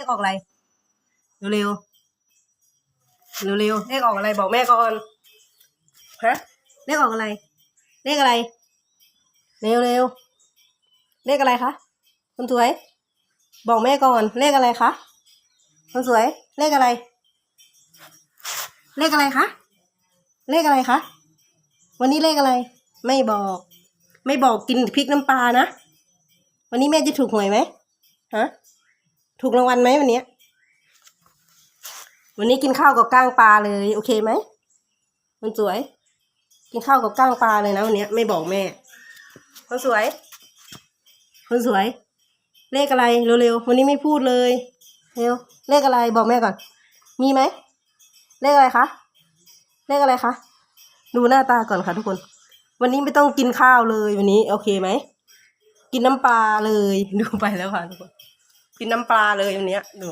เลขออกอะไรเร็วเร็วเลขออกอะไรบอกแม่ก่อนฮะเลขออกอะไรเลขอะไรเร็วเลขอะไรคะคนสวยบอกแม่ก่อนเลขอะไรคะคนสวยเลขอะไรเลขอะไรคะเลขอะไรคะวันนี้เลขอะไรไม่บอกกินพริกน้ำปลานะวันนี้แม่จะถูกหวยไหมฮะถูกรางวัลไหมวันนี้กินข้าวกับก้างปลาเลยโอเคไหมคนสวยกินข้าวกับก้างปลาเลยนะวันนี้ไม่บอกแม่คนสวยเลขอะไรเร็วๆวันนี้ไม่พูดเลยเร็วเลขอะไรบอกแม่ก่อนมีไหมเลขอะไรคะเลขอะไรคะดูหน้าตาก่อนค่ะทุกคนวันนี้ไม่ต้องกินข้าวเลยวันนี้โอเคไหมกินน้ำปลาเลยดูไปแล้วค่ะทุกคนกินน้ำปลาเลยวันนี้ดู